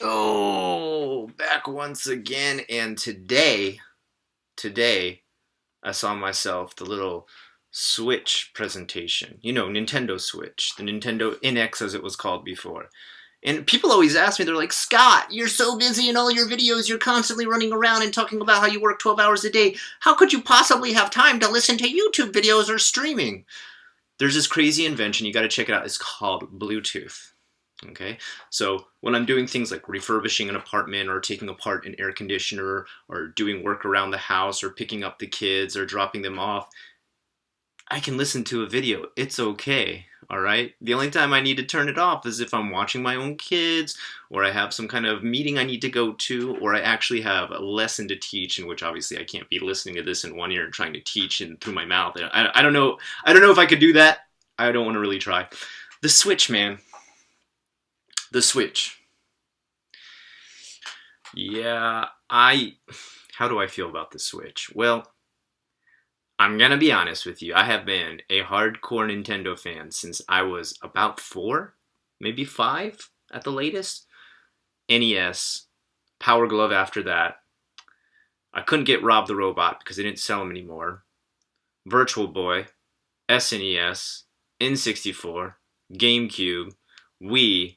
Oh, back once again, and today, I saw myself the little Switch presentation. You know, Nintendo Switch, the Nintendo NX as it was called before. And people always ask me, they're like, Scott, you're so busy in all your videos, you're constantly running around and talking about how you work 12 hours a day. How could you possibly have time to listen to YouTube videos or streaming? There's this crazy invention, you gotta check it out, it's called Bluetooth. Okay, so when I'm doing things like refurbishing an apartment or taking apart an air conditioner or doing work around the house or picking up the kids or dropping them off, I can listen to a video. It's okay, all right? The only time I need to turn it off is if I'm watching my own kids or I have some kind of meeting I need to go to or I actually have a lesson to teach, in which obviously I can't be listening to this in one ear and trying to teach in through my mouth. I don't know. I don't know if I could do that. I don't want to really try. The Switch, man. The Switch. Yeah, how do I feel about the Switch? Well, I'm gonna be honest with you. I have been a hardcore Nintendo fan since I was about 4, maybe 5 at the latest. NES, Power Glove after that. I couldn't get Rob the Robot because they didn't sell them anymore. Virtual Boy, SNES, N64, GameCube, Wii.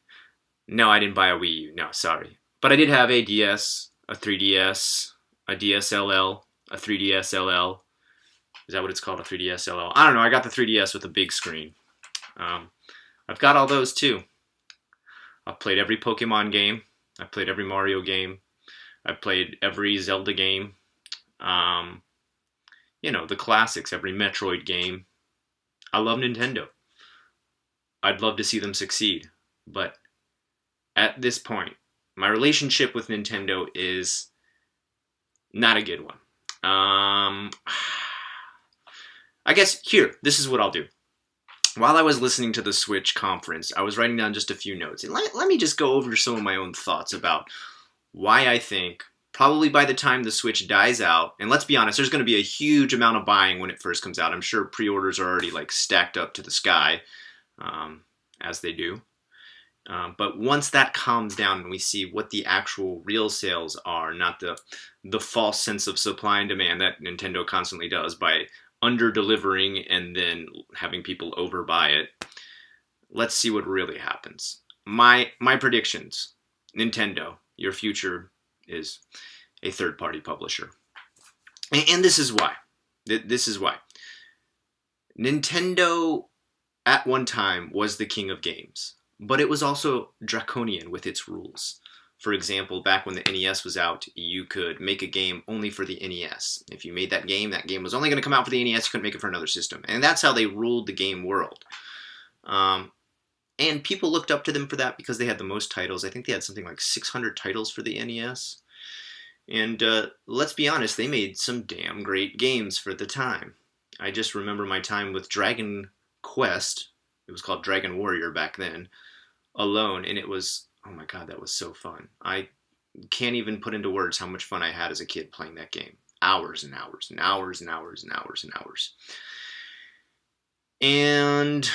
No, I didn't buy a Wii U. No, sorry. But I did have a DS, a 3DS, a DSLL, a 3DSLL. Is that what it's called, a 3DSLL? I don't know. I got the 3DS with a big screen. I've got all those too. I've played every Pokemon game. I've played every Mario game. I've played every Zelda game. You know, the classics, every Metroid game. I love Nintendo. I'd love to see them succeed. But at this point, my relationship with Nintendo is not a good one. I guess here, this is what I'll do. While I was listening to the Switch conference, I was writing down just a few notes. And let me just go over some of my own thoughts about why I think probably by the time the Switch dies out, and let's be honest, there's going to be a huge amount of buying when it first comes out. I'm sure pre-orders are already like stacked up to the sky, as they do. But once that calms down and we see what the actual real sales are, not the false sense of supply and demand that Nintendo constantly does by under-delivering and then having people overbuy it, let's see what really happens. My predictions, Nintendo, your future is a third-party publisher. And this is why. This is why. Nintendo at one time was the king of games, but it was also draconian with its rules. For example, back when the NES was out, you could make a game only for the NES. If you made that game was only going to come out for the NES, you couldn't make it for another system. And that's how they ruled the game world. And people looked up to them for that because they had the most titles. I think they had something like 600 titles for the NES. And let's be honest, they made some damn great games for the time. I just remember my time with Dragon Quest. It was called Dragon Warrior back then, alone, and it was, oh my god, that was so fun. I can't even put into words how much fun I had as a kid playing that game. Hours and hours and hours and hours and hours and hours. And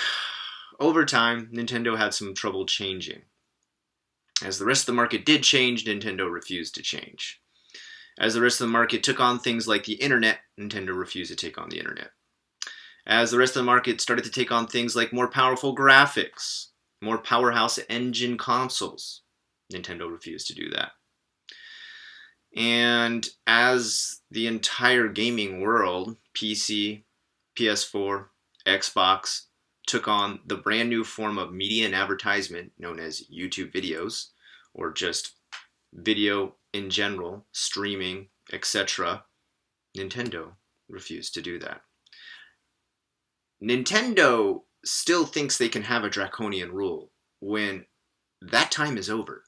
over time, Nintendo had some trouble changing. As the rest of the market did change, Nintendo refused to change. As the rest of the market took on things like the internet, Nintendo refused to take on the internet. As the rest of the market started to take on things like more powerful graphics, more powerhouse engine consoles, Nintendo refused to do that. And as the entire gaming world, PC, PS4, Xbox, took on the brand new form of media and advertisement known as YouTube videos, or just video in general, streaming, etc., Nintendo refused to do that. Nintendo still thinks they can have a draconian rule when that time is over.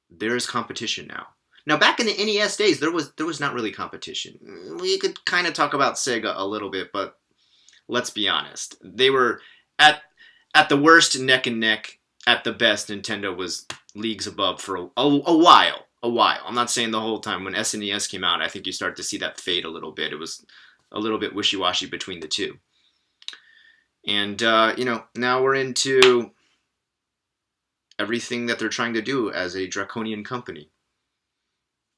There is competition now. Now, back in the NES days, there was not really competition. We could kind of talk about Sega a little bit, but let's be honest. They were at the worst neck and neck. At the best, Nintendo was leagues above for a while. I'm not saying the whole time. When SNES came out, I think you start to see that fade a little bit. It was a little bit wishy-washy between the two. And, now we're into everything that they're trying to do as a draconian company.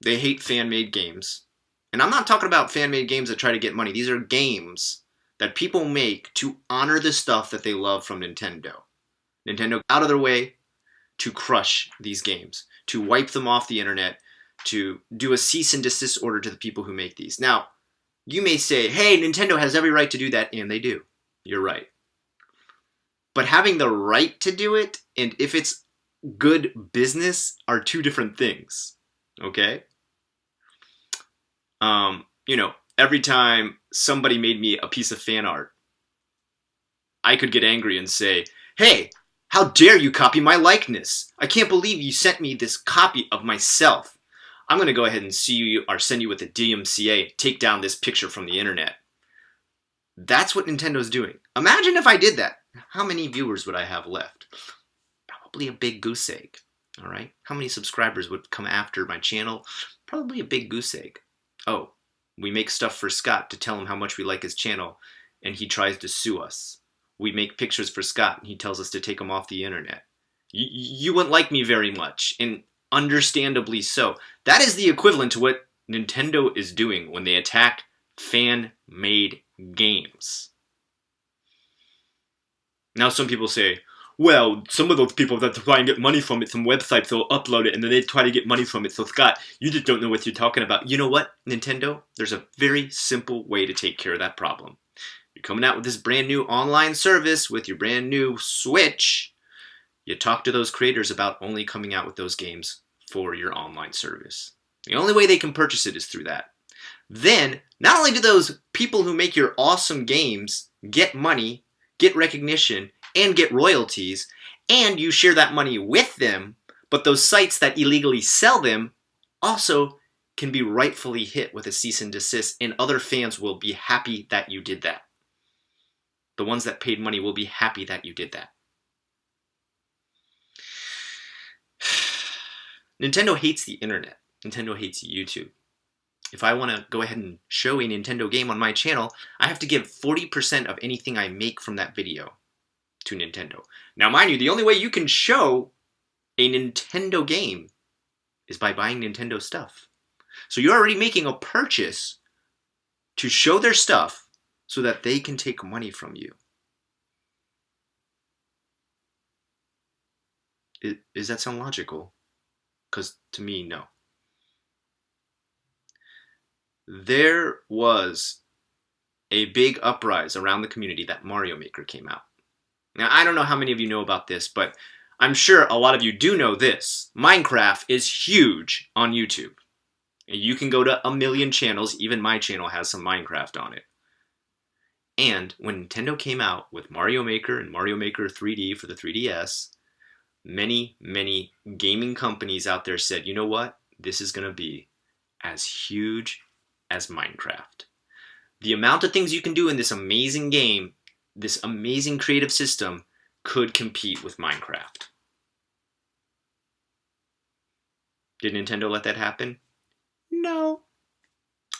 They hate fan-made games. And I'm not talking about fan-made games that try to get money. These are games that people make to honor the stuff that they love from Nintendo. Nintendo out of their way to crush these games, to wipe them off the internet, to do a cease and desist order to the people who make these. Now, you may say, hey, Nintendo has every right to do that, and they do. You're right. But having the right to do it, and if it's good business, are two different things. Okay? Every time somebody made me a piece of fan art, I could get angry and say, hey, how dare you copy my likeness? I can't believe you sent me this copy of myself. I'm going to go ahead and sue you or send you with the DMCA, take down this picture from the internet. That's what Nintendo's doing. Imagine if I did that. How many viewers would I have left? Probably a big goose egg. All right? How many subscribers would come after my channel? Probably a big goose egg. Oh, we make stuff for Scott to tell him how much we like his channel, and he tries to sue us. We make pictures for Scott, and he tells us to take them off the internet. You wouldn't like me very much, and understandably so. That is the equivalent to what Nintendo is doing when they attack fan-made games. Now some people say, well, some of those people that try and get money from it, some websites will upload it and then they try to get money from it. So Scott, you just don't know what you're talking about. You know what, Nintendo? There's a very simple way to take care of that problem. You're coming out with this brand new online service with your brand new Switch. You talk to those creators about only coming out with those games for your online service. The only way they can purchase it is through that. Then, not only do those people who make your awesome games get money, get recognition, and get royalties, and you share that money with them, but those sites that illegally sell them also can be rightfully hit with a cease and desist, and other fans will be happy that you did that. The ones that paid money will be happy that you did that. Nintendo hates the internet. Nintendo hates YouTube. If I want to go ahead and show a Nintendo game on my channel, I have to give 40% of anything I make from that video to Nintendo. Now, mind you, the only way you can show a Nintendo game is by buying Nintendo stuff. So you're already making a purchase to show their stuff so that they can take money from you. Does that sound logical? Because to me, no. There was a big uprise around the community that Mario Maker came out. Now, I don't know how many of you know about this, but I'm sure a lot of you do know this. Minecraft is huge on YouTube. You can go to 1 million channels. Even my channel has some Minecraft on it. And when Nintendo came out with Mario Maker and Mario Maker 3D for the 3DS, many, many gaming companies out there said, you know what? This is going to be as huge as Minecraft. The amount of things you can do in this amazing game, this amazing creative system, could compete with Minecraft. Did Nintendo let that happen? No.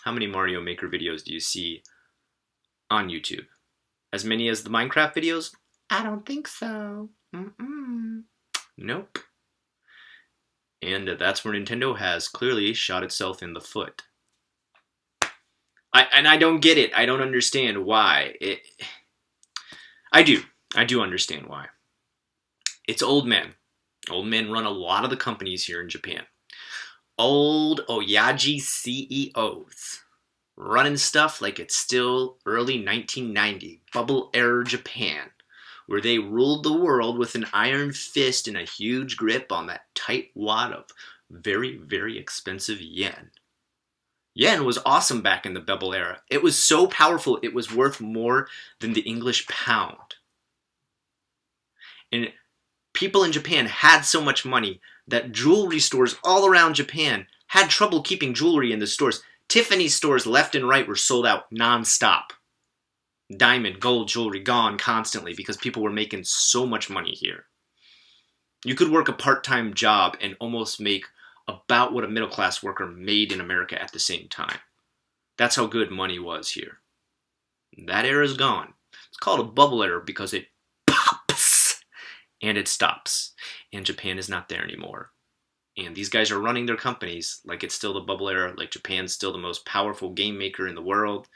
How many Mario Maker videos do you see on YouTube? As many as the Minecraft videos? I don't think so. Nope. And that's where Nintendo has clearly shot itself in the foot. I don't get it. I don't understand why. I do understand why. It's old men. Old men run a lot of the companies here in Japan. Old Oyaji CEOs. Running stuff like it's still early 1990, bubble era Japan, where they ruled the world with an iron fist and a huge grip on that tight wad of very, very expensive yen. Yen was awesome back in the bubble era. It was so powerful, it was worth more than the English pound. And people in Japan had so much money that jewelry stores all around Japan had trouble keeping jewelry in the stores. Tiffany stores left and right were sold out non-stop. Diamond, gold jewelry gone constantly because people were making so much money here. You could work a part-time job and almost make about what a middle-class worker made in America at the same time. That's how good money was here. That era's gone. It's called a bubble era because it pops and it stops. and Japan is not there anymore. And these guys are running their companies like it's still the bubble era, like Japan's still the most powerful game maker in the world,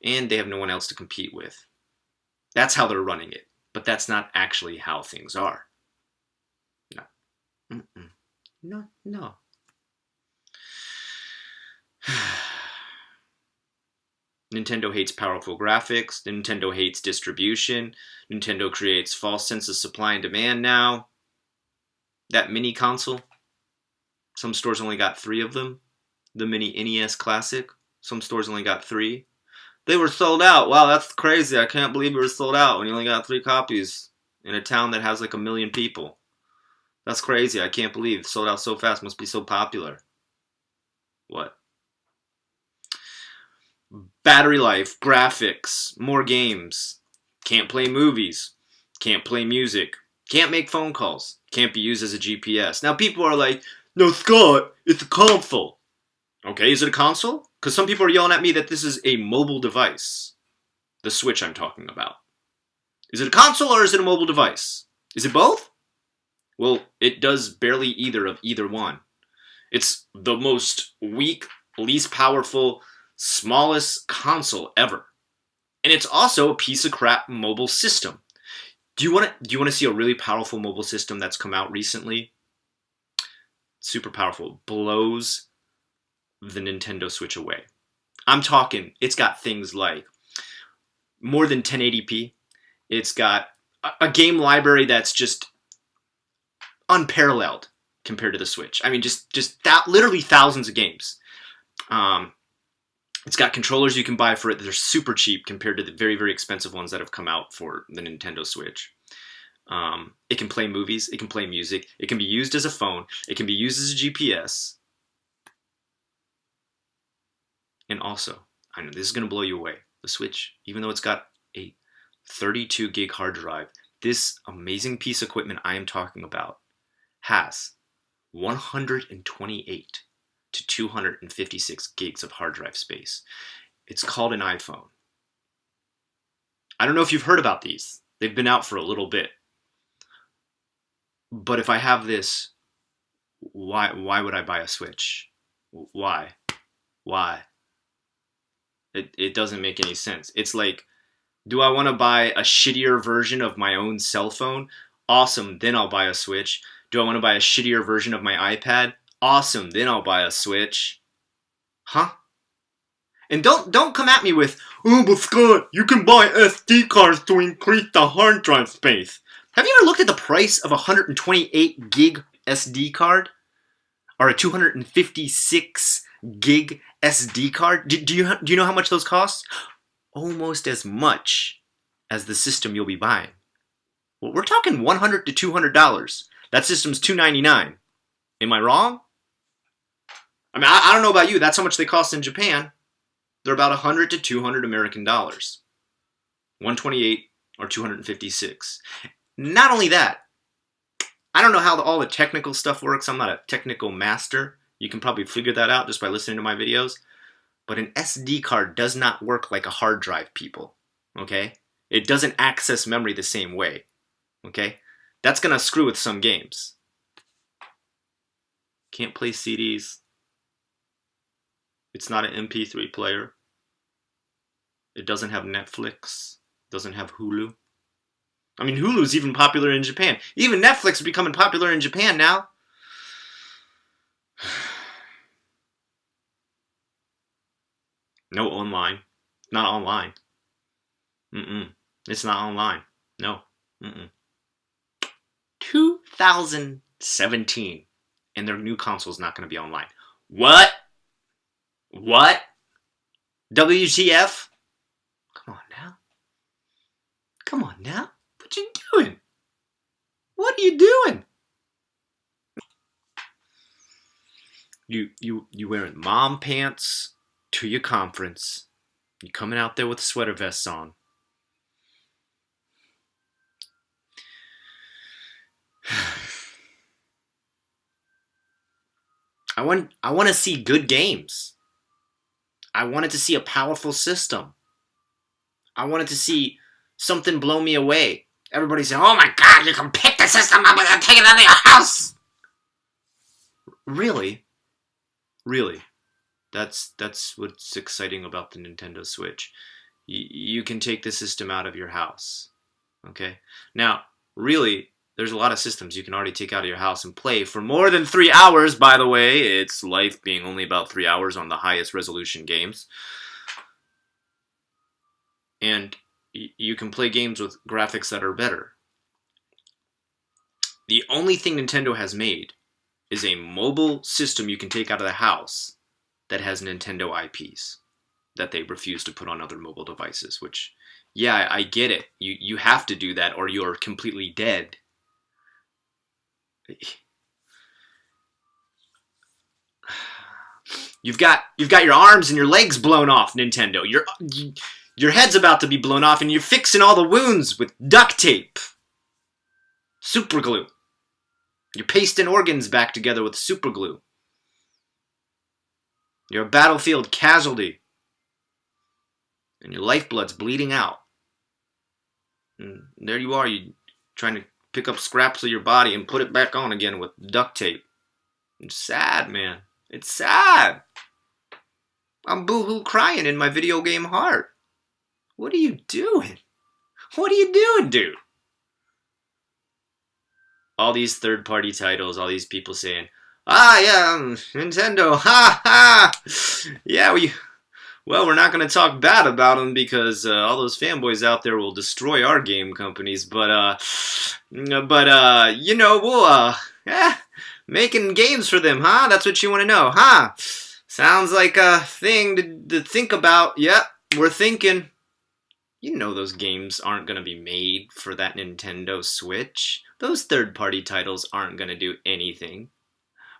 and they have no one else to compete with. That's how they're running it. But that's not actually how things are. No. Mm-mm. No, no. Nintendo hates powerful graphics. Nintendo hates distribution. Nintendo creates false sense of supply and demand now. That mini console, some stores only got 3 of them. The mini NES Classic, some stores only got 3. They were sold out. Wow, that's crazy. I can't believe it was sold out when you only got 3 copies in a town that has like 1 million people. That's crazy. I can't believe it sold out so fast. Must be so popular. What? Battery life, graphics, more games. Can't play movies. Can't play music. Can't make phone calls. Can't be used as a GPS. Now people are like, no, Scott, it's a console. Okay, is it a console? Because some people are yelling at me that this is a mobile device. The Switch I'm talking about. Is it a console or is it a mobile device? Is it both? Well, it does barely either of either one. It's the most weak, least powerful, smallest console ever. And it's also a piece of crap mobile system. Do you want to see a really powerful mobile system that's come out recently? Super powerful. Blows the Nintendo Switch away. I'm talking, it's got things like more than 1080p. It's got a game library that's just unparalleled compared to the Switch. I mean, just that, literally thousands of games. It's got controllers you can buy for it that are super cheap compared to the very, very expensive ones that have come out for the Nintendo Switch. It can play movies. It can play music. It can be used as a phone. It can be used as a GPS. And also, I know this is going to blow you away. The Switch, even though it's got a 32 gig hard drive, this amazing piece of equipment I am talking about has 128 to 256 gigs of hard drive space. It's called an iPhone. I don't know if you've heard about these. They've been out for a little bit. But if I have this, why would I buy a Switch? Why? It doesn't make any sense. It's like, do I want to buy a shittier version of my own cell phone? Awesome, then I'll buy a Switch. Do I want to buy a shittier version of my iPad? Awesome, then I'll buy a Switch. Huh? And don't come at me with, oh, but Scott, you can buy SD cards to increase the hard drive space. Have you ever looked at the price of a 128 gig SD card? Or a 256 gig SD card? Do you know how much those cost? Almost as much as the system you'll be buying. Well, we're talking $100 to $200. That system's $299. Am I wrong? I mean, I don't know about you. That's how much they cost in Japan. They're about $100 to $200 American dollars. 128 or 256. Not only that, I don't know how all the technical stuff works. I'm not a technical master. You can probably figure that out just by listening to my videos. But an SD card does not work like a hard drive, people. Okay? It doesn't access memory the same way. Okay? That's going to screw with some games. Can't play CDs. It's not an MP3 player. It doesn't have Netflix. It doesn't have Hulu. I mean, Hulu's even popular in Japan. Even Netflix is becoming popular in Japan now. No online. Not online. It's not online. No. 2017. And their new console's not going to be online. What? WTF? Come on now. What you doing? What are you doing? You wearing mom pants to your conference. You coming out there with sweater vests on. I want to see good games. I wanted to see a powerful system. I wanted to see something blow me away. Everybody said, oh my God, you can pick the system, I'm gonna take it out of your house. Really? Really? That's what's exciting about the Nintendo Switch. You can take the system out of your house. Okay? Now, really, there's a lot of systems you can already take out of your house and play for more than 3 hours, by the way. It's life being only about 3 hours on the highest resolution games. And you can play games with graphics that are better. The only thing Nintendo has made is a mobile system you can take out of the house that has Nintendo IPs that they refuse to put on other mobile devices, which, yeah, I get it. You have to do that or you're completely dead. You've got your arms and your legs blown off, Nintendo. Your head's about to be blown off and you're fixing all the wounds with duct tape. Super glue. You're pasting organs back together with super glue. You're a battlefield casualty. And your lifeblood's bleeding out. And there you are, you trying to pick up scraps of your body and put it back on again with duct tape. It's sad, man. It's sad. I'm boo-hoo crying in my video game heart. What are you doing? What are you doing, dude? All these third-party titles, all these people saying, yeah, Nintendo, ha ha. Yeah, we're not going to talk bad about them because all those fanboys out there will destroy our game companies. But you know, we'll making games for them, huh? That's what you want to know, huh? Sounds like a thing to think about. Yep, we're thinking. You know those games aren't going to be made for that Nintendo Switch. Those third-party titles aren't going to do anything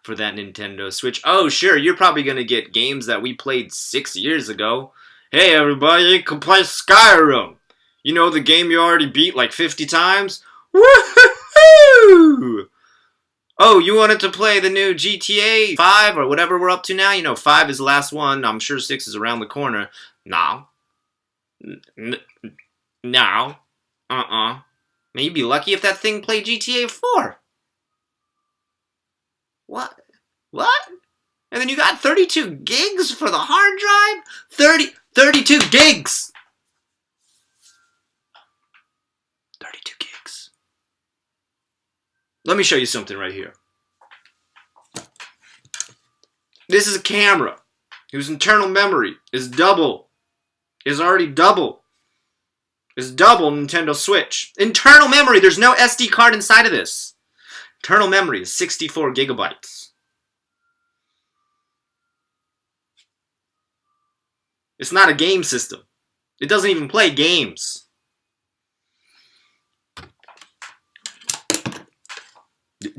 for that Nintendo Switch. Oh, sure, you're probably going to get games that we played 6 years ago. Hey, everybody, you can play Skyrim. You know the game you already beat like 50 times? Woohoo! Oh, you wanted to play the new GTA 5 or whatever we're up to now? You know, 5 is the last one. I'm sure 6 is around the corner. No. No. Man, you'd be lucky if that thing played GTA 4. What? And then you got 32 gigs for the hard drive? 32 gigs! 32 gigs. Let me show you something right here. This is a camera whose internal memory is already double. Is double Nintendo Switch. Internal memory, there's no SD card inside of this. Internal memory is 64 gigabytes. It's not a game system. It doesn't even play games.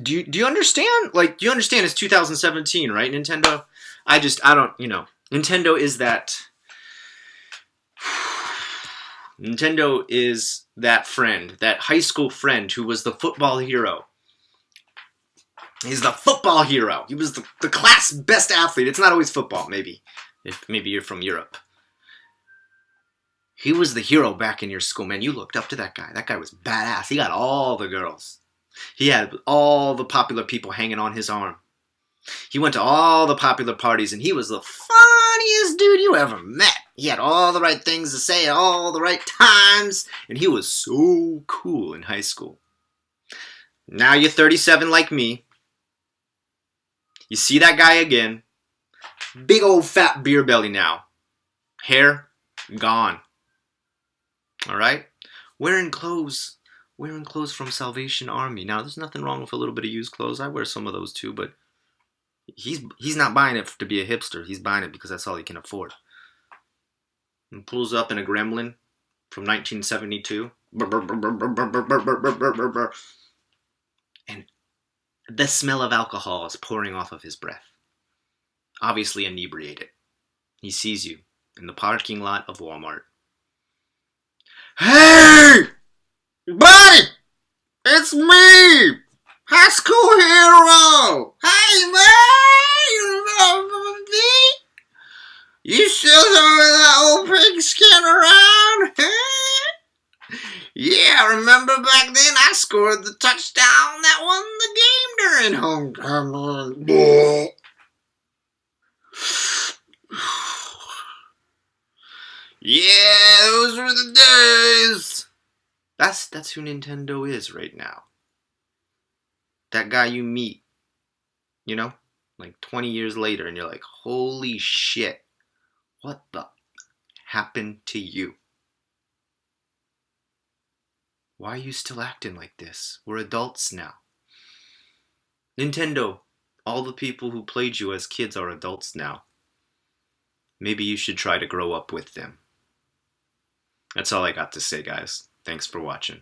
Do you understand? Like, do you understand it's 2017, right, Nintendo? I don't, you know. Nintendo is that... Nintendo is that friend, that high school friend who was the football hero. He's the football hero. He was the class best athlete. It's not always football, maybe. If maybe you're from Europe. He was the hero back in your school, man. You looked up to that guy. That guy was badass. He got all the girls. He had all the popular people hanging on his arm. He went to all the popular parties, and he was the funniest dude you ever met. He had all the right things to say at all the right times, and he was so cool in high school. Now you're 37 like me. You see that guy again. Big old fat beer belly now. Hair gone. Alright? Wearing clothes from Salvation Army. Now there's nothing wrong with a little bit of used clothes. I wear some of those too, but he's not buying it to be a hipster. He's buying it because that's all he can afford. And pulls up in a Gremlin from 1972. And the smell of alcohol is pouring off of his breath. Obviously inebriated. He sees you in the parking lot of Walmart. Hey! Buddy! It's me! High school hero! Hey, man! You remember me? You still throwing that old pig skin around? Yeah, remember back then I scored the touchdown that won the game during homecoming. Yeah, those were the days. That's who Nintendo is right now. That guy you meet, you know, like 20 years later, and you're like, holy shit, what the happened to you? Why are you still acting like this? We're adults now. Nintendo, all the people who played you as kids are adults now. Maybe you should try to grow up with them. That's all I got to say, guys. Thanks for watching.